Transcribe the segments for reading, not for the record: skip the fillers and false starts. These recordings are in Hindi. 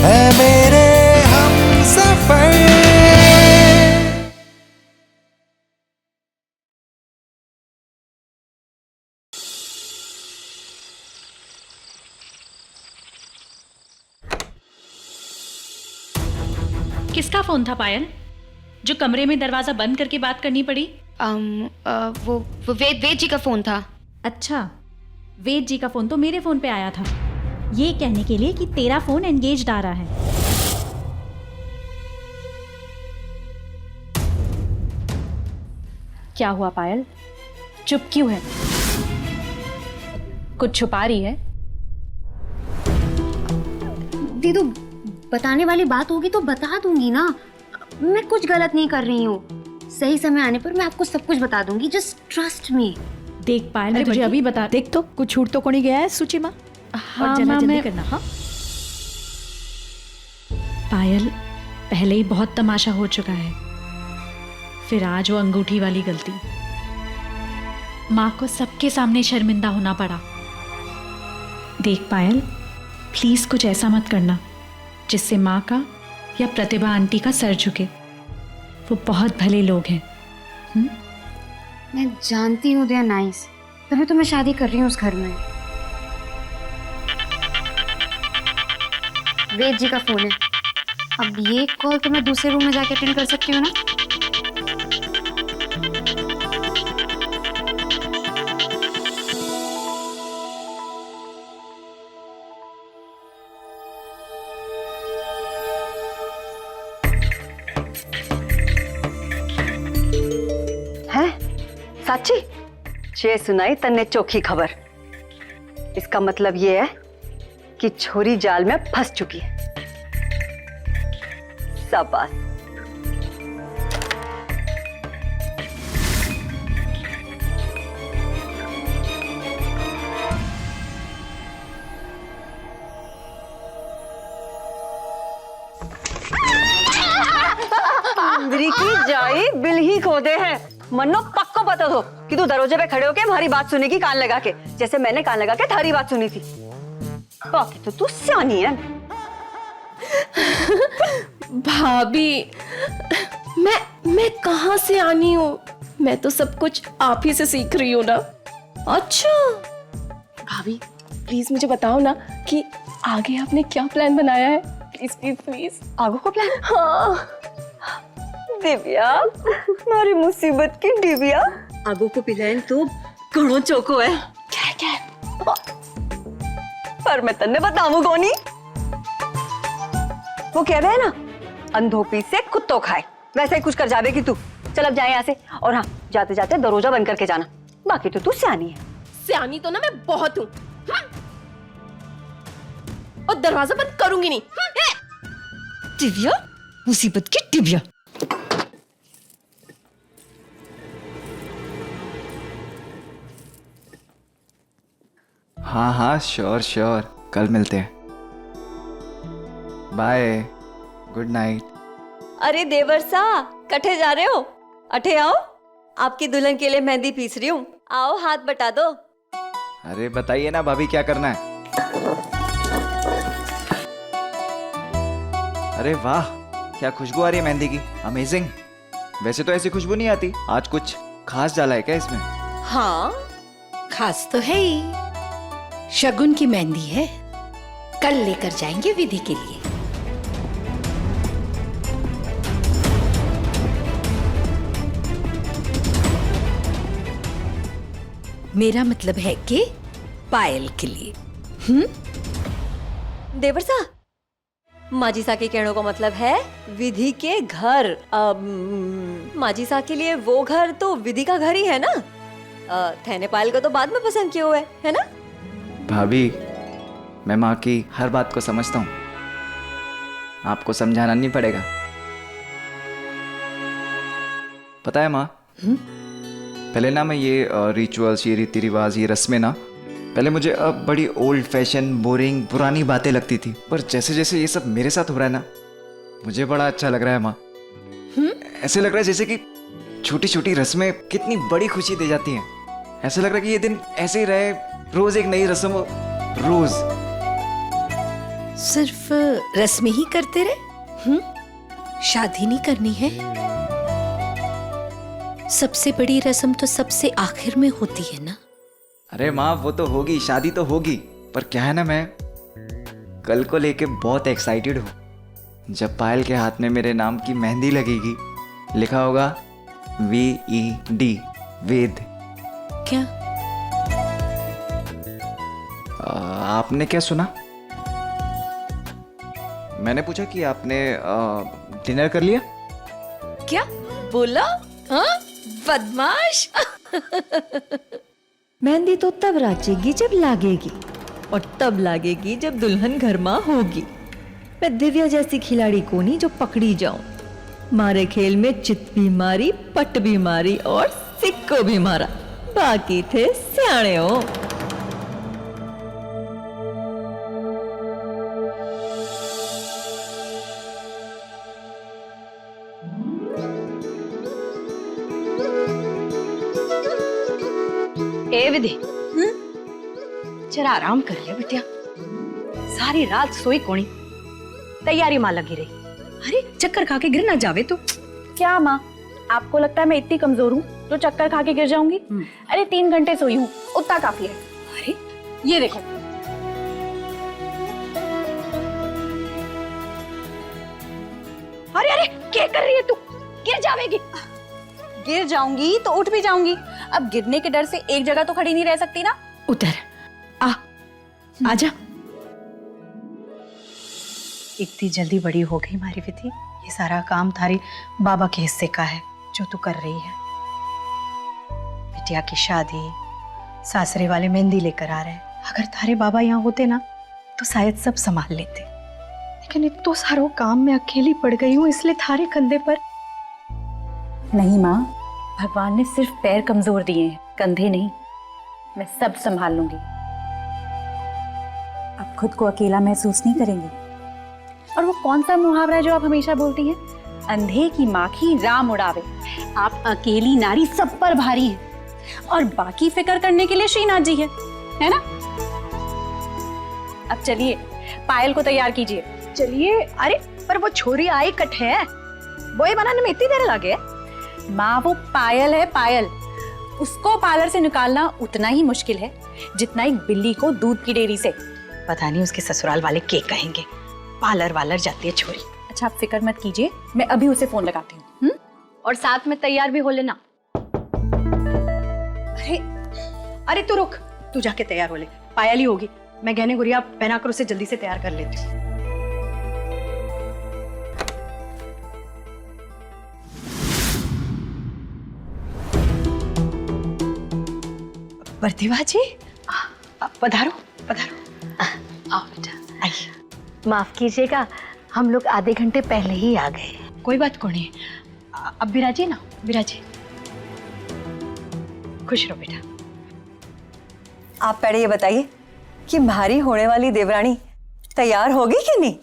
है मेरे हमसफर। किसका फोन था पायल, जो कमरे में दरवाजा बंद करके बात करनी पड़ी? वो वेद जी का फोन था। अच्छा, वेद जी का फोन तो मेरे फोन पे आया था, ये कहने के लिए कि तेरा फोन एंगेज्ड आ रहा है। क्या हुआ पायल, चुप क्यों है? कुछ छुपा रही है? दीदू, बताने वाली बात होगी तो बता दूंगी ना। मैं कुछ गलत नहीं कर रही हूँ। सही समय आने पर मैं आपको सब कुछ बता दूंगी। Just trust me. देख पायल, मुझे अभी बता। देख तो कुछ छूट तो कोनी गया है सुचि माँ। हाँ जल्दी माँ, जल्दी मैं करना। हाँ पायल, पहले ही बहुत तमाशा हो चुका है, फिर आज वो अंगूठी वाली गलती। माँ को सबके सामने शर्मिंदा होना पड़ा। देख पायल, प्लीज कुछ ऐसा मत करना जिससे माँ का या प्रतिभा आंटी का सर झुके। वो बहुत भले लोग हैं। मैं जानती हूँ दे आर नाइस, तभी तो मैं शादी कर रही हूँ उस घर में। वेद जी का फोन है। अब ये कॉल तो मैं दूसरे रूम में जाके अटेंड कर सकती हूँ ना? है साची? जे सुनाई तन्ने चोखी खबर। इसका मतलब ये है कि छोरी जाल में फंस चुकी है। शाबाश। इंद्री की जाई बिल ही खोदे हैं। मन्नो पक्को बता दो कि तू दरवाजे पे खड़े होके हमारी बात सुनेगी कान लगा के, जैसे मैंने कान लगा के थारी बात सुनी थी। बाकी तो तू सियानी है। भाभी, मैं कहाँ से आनी हूँ? मैं तो सब कुछ आप ही से सीख रही हूँ ना। अच्छा भाभी, प्लीज मुझे बताओ ना कि आगे आपने क्या प्लान बनाया है। Please please please. आगो को प्लान? हाँ दिव्या, हमारी मुसीबत की दिव्या। आगो को प्लान तो घणो चोको है। क्या क्या? पर मैं तन्ने बताऊं कोनी। वो कह रहे हैं ना, अंधो पी से कुत्तो खाए, वैसे ही कुछ कर जावेगी तू। चल अब जाए यहाँ से, और हाँ, जाते जाते दरवाजा बंद करके जाना। बाकी तो तू सियानी है। सियानी तो ना मैं बहुत हूँ, और दरवाजा बंद करूंगी नहीं। दिव्या, मुसीबत की दिव्या। हाँ हाँ, श्योर श्योर, कल मिलते हैं। Bye, good night. अरे देवर सा, कठे जा रहे हो? अठे आओ, आपकी दुल्हन के लिए मेहंदी पीस रही हूँ। आओ हाथ बटा दो। अरे बताइए ना भाभी, क्या करना है? अरे वाह, क्या खुशबू आ रही है मेहंदी की, अमेजिंग। वैसे तो ऐसी खुशबू नहीं आती, आज कुछ खास डाला है क्या इसमें? हाँ, खास तो है ही। शगुन की मेहंदी है, कल लेकर जाएंगे विधि के लिए। मेरा मतलब है कि पायल के लिए। देवर सा, माजी सा के कहने का मतलब है विधि के घर। माजी सा के लिए वो घर तो विधि का घर ही है ना। थैने पायल को तो बाद में पसंद किया हुआ है ना? भाभी, मैं माँ की हर बात को समझता हूँ, आपको समझाना नहीं पड़ेगा। पता है माँ, पहले ना मैं ये रिचुअल्स, ये रीति रिवाज, ये रस्में ना, पहले मुझे अब बड़ी ओल्ड फैशन, बोरिंग, पुरानी बातें लगती थी। पर जैसे जैसे ये सब मेरे साथ हो रहा है ना, मुझे बड़ा अच्छा लग रहा है माँ। ऐसे लग रहा है जैसे कि छोटी छोटी रस्में कितनी बड़ी खुशी दे जाती हैं। ऐसा लग रहा है कि ये दिन ऐसे ही रहे, रोज एक नई रस्म हो, रोज। सिर्फ रस्म ही करते रहे? शादी नहीं करनी है? सबसे बड़ी रस्म तो सबसे आखिर में होती है ना। अरे माँ वो तो होगी, शादी तो होगी, पर क्या है ना, मैं कल को लेके बहुत एक्साइटेड हूँ। जब पायल के हाथ में मेरे नाम की मेहंदी लगेगी, लिखा होगा VED, वेद। क्या? आपने क्या सुना? मैंने पूछा कि आपने डिनर कर लिया? क्या बोला? हाँ, बदमाश। मेहंदी तो तब राचेगी जब लागेगी, और तब लागेगी जब दुल्हन घर माँ होगी। मैं दिव्या जैसी खिलाड़ी को नहीं जो पकड़ी जाऊं। मारे खेल में चित भी मारी, पट भी मारी और सिक्को भी मारा, बाकी थे सियाणे हो। ए विधि, जरा आराम कर ले बिटिया। सारी रात सोई कोनी, तैयारी माँ लगी रही। अरे चक्कर खा के गिर ना जावे तू। क्या माँ, आपको लगता है मैं इतनी कमजोर हूँ तो चक्कर खा के गिर जाऊंगी? अरे 3 घंटे सोई हूँ, उतना काफी है। अरे ये देखो, अरे अरे क्या कर रही है तू? गिर जावेगी। गिर जाऊंगी तो उठ भी जाऊंगी। अब गिरने के डर से एक जगह तो खड़ी नहीं रह सकती ना। उतर, आजा। इतनी जल्दी बड़ी हो गई हमारी विधि। ये सारा काम थारी बाबा के हिस्से का है जो तू कर रही है। बिटिया की शादी, सासरे वाले मेहंदी लेकर आ रहे हैं। अगर थारे बाबा यहाँ होते ना तो शायद सब संभाल लेते, लेकिन इतना सारा काम में अकेली पड़ गई हूँ, इसलिए थारे कंधे पर। नहीं माँ, भगवान ने सिर्फ पैर कमजोर दिए हैं, कंधे नहीं। मैं सब संभाल लूंगी। आप खुद को अकेला महसूस नहीं करेंगी। और वो कौन सा मुहावरा है जो आप हमेशा बोलती हैं, अंधे की माखी राम उड़ावे। आप अकेली नारी सब पर भारी हैं और बाकी फिक्र करने के लिए श्रीनाथ जी है ना? अब चलिए पायल को तैयार कीजिए। चलिए। अरे पर वो छोरी आई कट है, बोए बनाने में इतनी देर लगे? माँ वो पायल है, पायल। उसको पार्लर से निकालना उतना ही मुश्किल है जितना एक बिल्ली को दूध की डेयरी से। पता नहीं उसके ससुराल वाले क्या कहेंगे, पार्लर वालर जाती है छोरी। अच्छा आप फिक्र मत कीजिए, मैं अभी उसे फोन लगाती हूँ। और साथ में तैयार भी हो लेना। अरे अरे तू रुक, तू जाके तैयार हो ले, पायल ही होगी। मैं गहने गुड़िया पहना कर उसे जल्दी से तैयार कर लेती हूँ। प्रतिभा जी, पधारो पधारो। आओ बेटा, आइए। माफ कीजिएगा, हम लोग आधे घंटे पहले ही आ गए। कोई बात को नहीं। अब बिराजिए ना, बिराजिए। खुश रहो बेटा। आप पहले ये बताइए कि भारी होने वाली देवरानी तैयार होगी कि नहीं?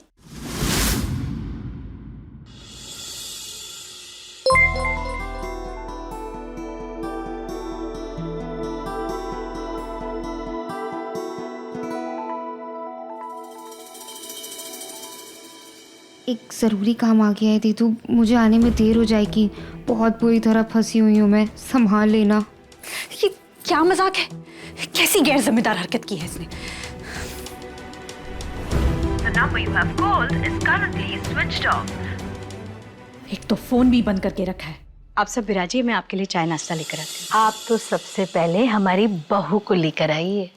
एक ज़रूरी काम आ गया है दीदू, मुझे आने में देर हो जाएगी। बहुत बुरी तरह फंसी हुई हूँ मैं, संभाल लेना। ये क्या मजाक है? कैसी गैर जिम्मेदार हरकत की है इसने? The number you have called is currently switched off. एक तो फोन भी बंद करके रखा है। आप सब बिराजिए, मैं आपके लिए चाय नाश्ता लेकर आती हूँ। आप तो सबसे पहले हमारी बहू को लेकर आइए।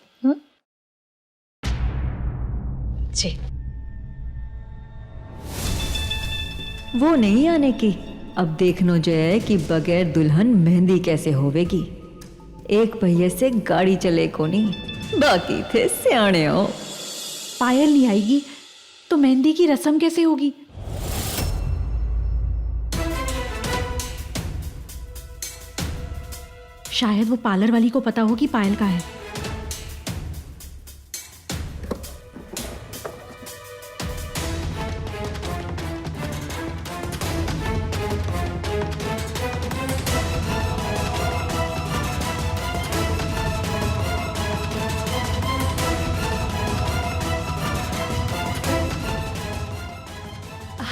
जी। वो नहीं आने की। अब देखनो जो है कि बगैर दुल्हन मेहंदी कैसे होवेगी। एक पहिए से गाड़ी चले को नहीं, बाकी थे सियाणे हो। पायल नहीं आएगी तो मेहंदी की रस्म कैसे होगी? शायद वो पार्लर वाली को पता हो कि पायल का है।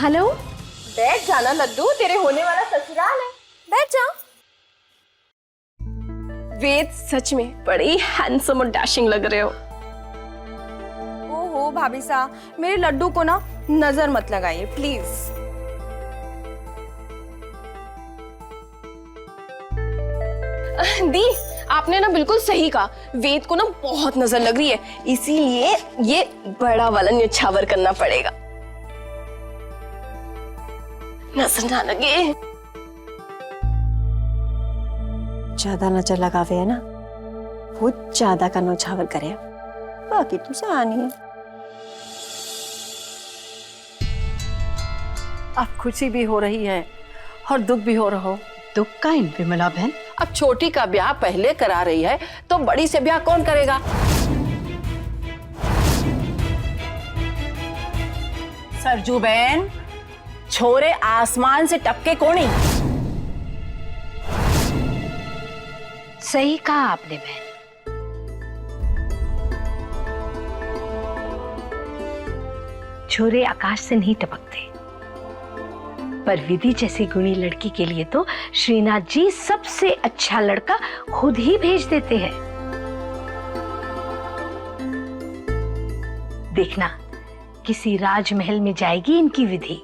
हेलो, बैठ जाना लड्डू, तेरे होने वाला ससुराल है, बैठ जा। वेद, सच में बड़ी हैंडसम और डैशिंग लग रहे हो। ओहो भाभी साहब, मेरे लड्डू को ना नजर मत लगाइए प्लीज। दी, आपने ना बिल्कुल सही कहा, वेद को ना बहुत नजर लग रही है, इसीलिए ये बड़ा वाला न्यौछावर करना पड़ेगा, नजर ना लगे। ज्यादा नजर लगावे है ना, वो ज्यादा का न्यौछावर करे, बाकी तो सहानी है। अब खुशी भी हो रही है और दुख भी हो रहा हो। दुख का इन विमला बहन? अब छोटी का ब्याह पहले करा रही है तो बड़ी से ब्याह कौन करेगा? सरजू बहन, छोरे आसमान से टपके कोनी। सही कहा आपने बहन। छोरे आकाश से नहीं टपकते, पर विधि जैसी गुणी लड़की के लिए तो श्रीनाथ जी सबसे अच्छा लड़का खुद ही भेज देते हैं। देखना, किसी राजमहल में जाएगी इनकी विधि।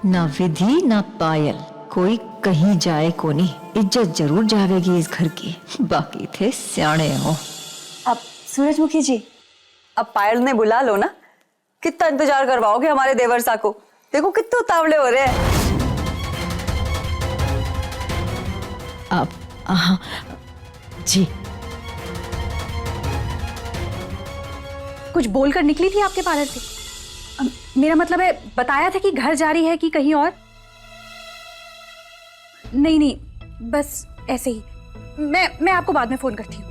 ना विधि ना पायल, कोई कहीं जाए को नहीं, इज्जत जरूर जावेगी इस घर की। बाकी थे सियाणे हो। अब सूरजमुखी जी, अब पायल ने बुला लो ना, कितना इंतजार करवाओगे हमारे देवर सा को? देखो कितने उतावले हो रहे हैं। अब हाँ जी, कुछ बोलकर निकली थी आपके पार्लर से? मेरा मतलब है, बताया था कि घर जा रही है कि कहीं और? नहीं नहीं, बस ऐसे ही। मैं आपको बाद में फोन करती हूँ।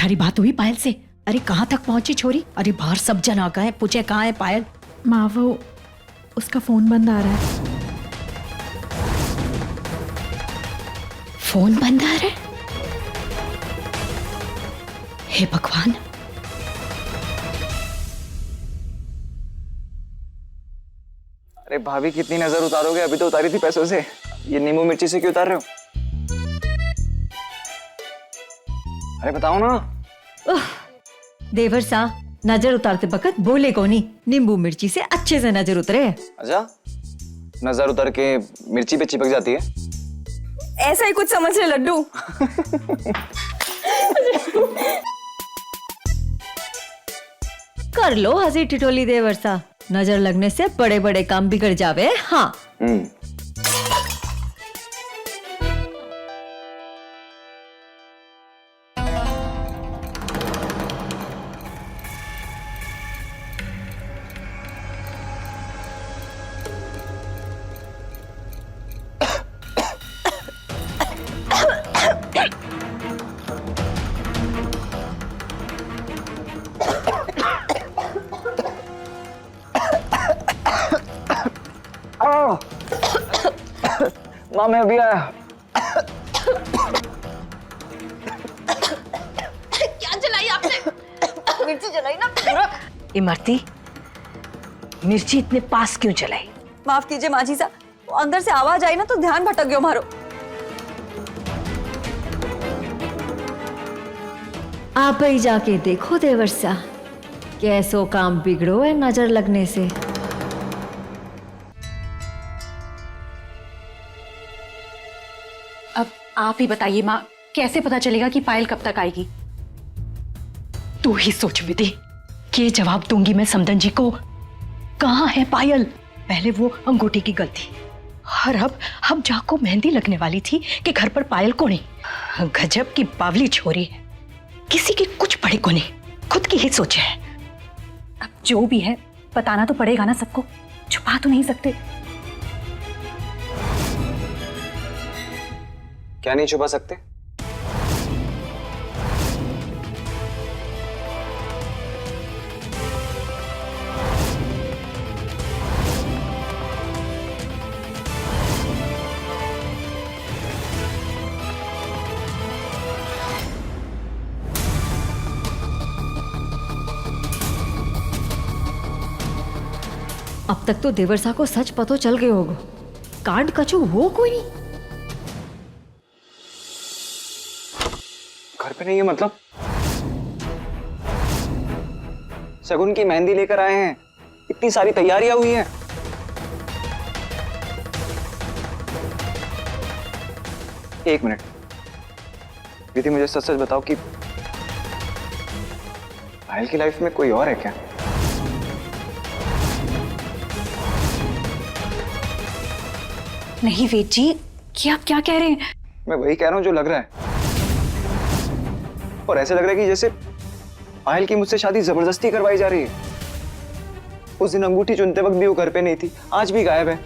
थारी बात हुई पायल से? अरे कहाँ तक पहुंची छोरी? अरे बाहर सब जन आ गए, पूछे कहाँ है पायल। माँ, वो उसका फोन बंद आ रहा है। फोन बंद आ रहा है? हे भगवान। अरे भाभी, कितनी नजर उतारोगे? अभी तो उतारी थी पैसों से, ये नींबू मिर्ची से क्यों उतार रहे हो? अरे बताओ ना। देवर सा, नजर उतारते वक्त बोले को नहीं, नींबू मिर्ची से अच्छे से नजर उतरे। अच्छा, नजर उतर के मिर्ची पे चिपक जाती है? ऐसा ही कुछ समझ रहे लड्डू। कर लो हंसी टिटोली देवर सा, नजर लगने से बड़े बड़े काम बिगड़ जावे। हाँ माँ, मैं अभी आया। क्या जलाई आपने? मिर्ची जलाई ना पूरा। इमरती, मिर्ची इतने पास क्यों जलाई? माफ कीजिए माजी सा, वो अंदर से आवाज आई ना तो ध्यान भटक गयो मारो। आप ही जाके देखो देवर सा, कैसो काम बिगड़ो है नजर लगने से। अब आप ही बताइए माँ, कैसे पता चलेगा कि पायल कब तक आएगी? तू ही सोच विधि, क्या जवाब दूंगी मैं समदन जी को? कहाँ है पायल? पहले वो अंगूठी की गलती, और अब जाको मेहंदी लगने वाली थी कि घर पर पायल को नहीं। गजब की बावली छोरी है, किसी की कुछ पड़े को नहीं, खुद की ही सोचे है। अब जो भी है बताना तो पड़ेगा ना सबको, छुपा तो नहीं सकते। क्या नहीं छुपा सकते? अब तक तो देवरसा को सच पतो चल गयो होगो। कांड कछु वो कोई नहीं। घर पे नहीं है मतलब? शगुन की मेहंदी लेकर आए हैं, इतनी सारी तैयारियां हुई हैं। एक मिनट विधि, मुझे सच सच बताओ कि पायल की लाइफ में कोई और है क्या? नहीं वेद जी, ये आप क्या कह रहे हैं? मैं वही कह रहा हूं जो लग रहा है। और ऐसे लग रहा है कि जैसे पायल की मुझसे शादी जबरदस्ती करवाई जा रही है। उस दिन अंगूठी चुनते वक्त भी वो घर पे नहीं थी, आज भी गायब है।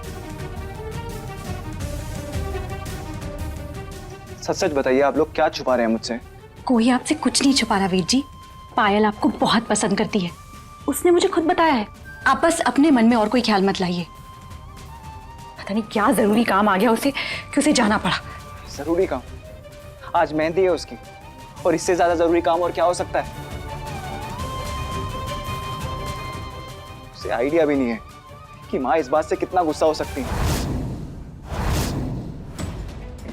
सच सच बताइए, आप लोग क्या छुपा रहे हैं मुझसे? कोई आपसे कुछ नहीं छुपा रहा वेद जी। पायल आपको बहुत पसंद करती है, उसने मुझे खुद बताया है। आप बस अपने मन में और कोई ख्याल मत लाइए। पता नहीं क्या जरूरी काम आ गया उसे कि उसे जाना पड़ा। जरूरी काम? आज मेहंदी है उसकी, और इससे ज्यादा जरूरी काम और क्या हो सकता है? उसे आइडिया भी नहीं है कि माँ इस बात से कितना गुस्सा हो सकती है।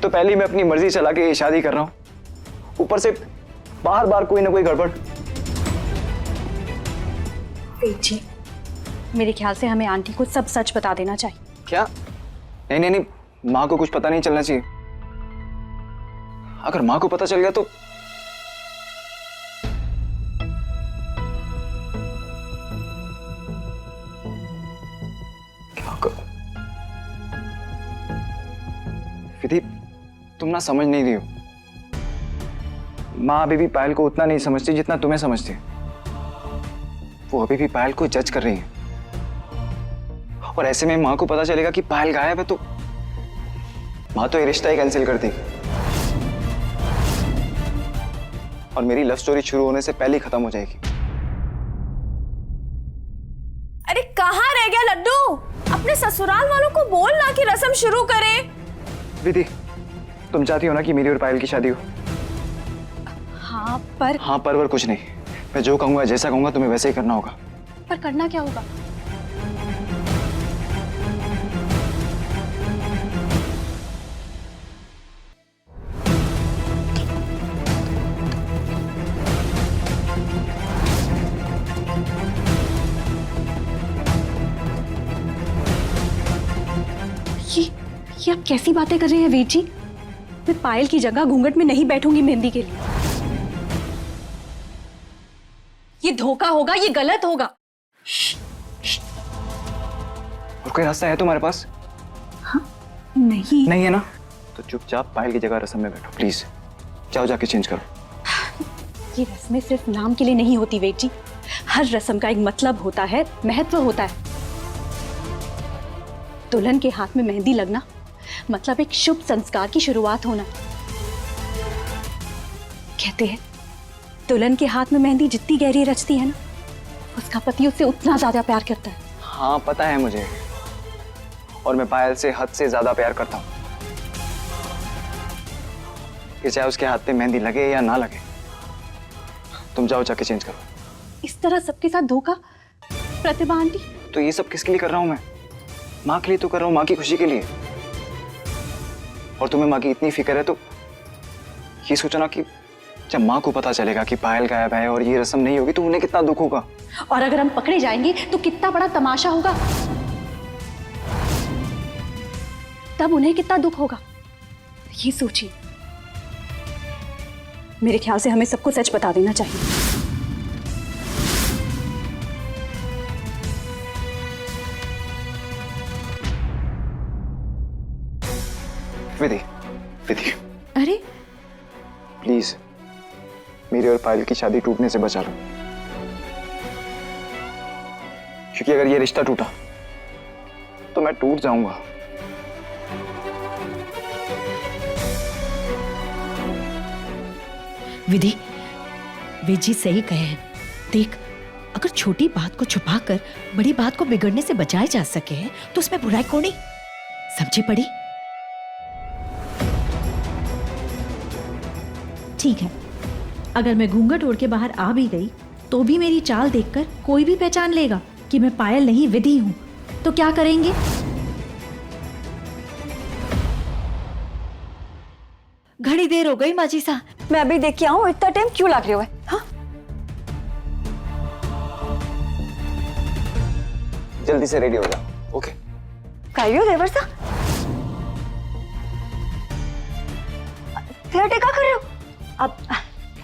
तो पहले ही मैं अपनी मर्जी चला के ये शादी कर रहा हूं, ऊपर से बार बार कोई ना कोई गड़बड़। वेद जी, मेरे ख्याल से हमें आंटी को सब सच बता देना चाहिए। क्या? नहीं नहीं नहीं, माँ को कुछ पता नहीं चलना चाहिए। अगर माँ को पता चल गया तो क्या करूं? विधि, तुम ना समझ नहीं रही हो। माँ अभी भी पायल को उतना नहीं समझती जितना तुम्हें समझती। वो अभी भी पायल को जज कर रही है, और ऐसे में माँ को पता चलेगा कि पायल गायब है तो माँ तो ये रिश्ता ही कैंसिल कर देगी, और मेरी लव स्टोरी शुरू होने से पहले ही खत्म हो जाएगी। अरे कहाँ रह गया लड्डू? अपने ससुराल वालों को बोल ना कि रस्म शुरू करें। विधि, तुम चाहती हो ना कि मेरी और पायल की शादी हो? हाँ पर कुछ नहीं। मैं जो कहूंगा, जैसा कहूंगा, तुम्हें वैसे ही करना होगा। पर करना क्या होगा? ये आप कैसी बातें कर रहे हैं वेद जी? मैं पायल की जगह घूंघट में नहीं बैठूंगी मेहंदी के लिए। ये धोखा होगा, ये गलत होगा। और कोई रास्ता है तुम्हारे पास? हाँ, नहीं है ना? तो चुपचाप पायल की जगह रस्म में बैठो प्लीज। जाओ जाके चेंज करो। ये रस्में सिर्फ नाम के लिए नहीं होती वेद जी। हर रस्म का एक मतलब होता है, महत्व होता है। दुल्हन के हाथ में मेहंदी लगना मतलब एक शुभ संस्कार की शुरुआत होना। कहते हैं दुल्हन के हाथ में मेहंदी जितनी गहरी रचती है ना, उसका पति उससे उतना ज्यादा प्यार करता है। हाँ पता है मुझे, और मैं पायल से हद से ज्यादा प्यार करता हूँ। कि चाहे उसके हाथ पे मेहंदी लगे या ना लगे। तुम जाओ जाके चेंज करो। इस तरह सबके साथ धोखा? प्रतिभा आंटी, तो ये सब किसके लिए कर रहा हूँ मैं? माँ के लिए तो कर रहा हूँ, माँ की खुशी के लिए। और तुम्हें माँ की इतनी फिक्र है तो ये सोचना कि जब माँ को पता चलेगा कि पायल गायब है और ये रस्म नहीं होगी तो उन्हें कितना दुख होगा। और अगर हम पकड़े जाएंगे तो कितना बड़ा तमाशा होगा, तब उन्हें कितना दुख होगा, ये सोचिए। मेरे ख्याल से हमें सबको सच बता देना चाहिए। विधि, विधि, अरे प्लीज मेरी और पायल की शादी टूटने से बचा लो। क्योंकि अगर ये रिश्ता टूटा तो मैं टूट जाऊंगा। विधि, जी सही कहे हैं। देख, अगर छोटी बात को छुपाकर बड़ी बात को बिगड़ने से बचाया जा सके तो उसमें बुराई कौन नहीं? समझी पड़ी? ठीक है, अगर मैं घूंघट ओढ़ के बाहर आ भी गई तो भी मेरी चाल देखकर कोई भी पहचान लेगा कि मैं पायल नहीं विधि हूँ। तो क्या करेंगे? घड़ी देर हो गई माजी सा, मैं अभी देख के आऊं, इतना टाइम क्यों लग रहे हो? हाँ जल्दी से रेडी हो जाओ। ओके कायो देवर सा, फिर टेका कर रहे हो? अब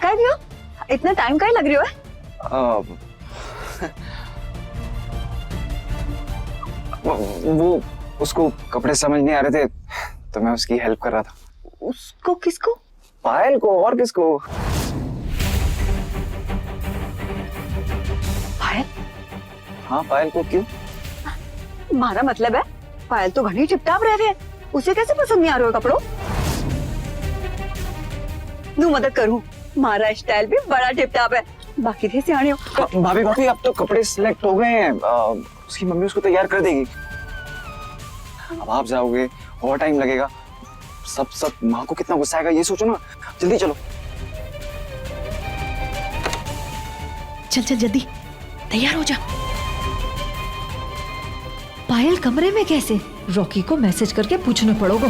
काय दियो, इतना टाइम काय लग रही हो है? वो उसको कपड़े समझ नहीं आ रहे थे तो मैं उसकी हेल्प कर रहा था। उसको किसको? पायल को, और किसको? पायल? हाँ पायल को। क्यों? मारा मतलब है पायल तो घनी टिपटाप रह रहे हैं, उसे कैसे पसंद नहीं आ रहे हो कपड़ों? नू मदद करूं, मारा स्टाइल भी बड़ा टिपटाप है, बाकी थे सियाने हो। भाभी भाभी अब तो कपड़े सिलेक्ट हो गए हैं, उसकी मम्मी उसको तैयार कर देगी। अब आप जाओगे और टाइम लगेगा, सब माँ को कितना गुस्सा आएगा ये सोचो ना। जल्दी चलो। चल चल जल्दी तैयार हो जा। पायल कमरे में कैसे? रॉकी को मैसेज करके पूछना पड़ोगा।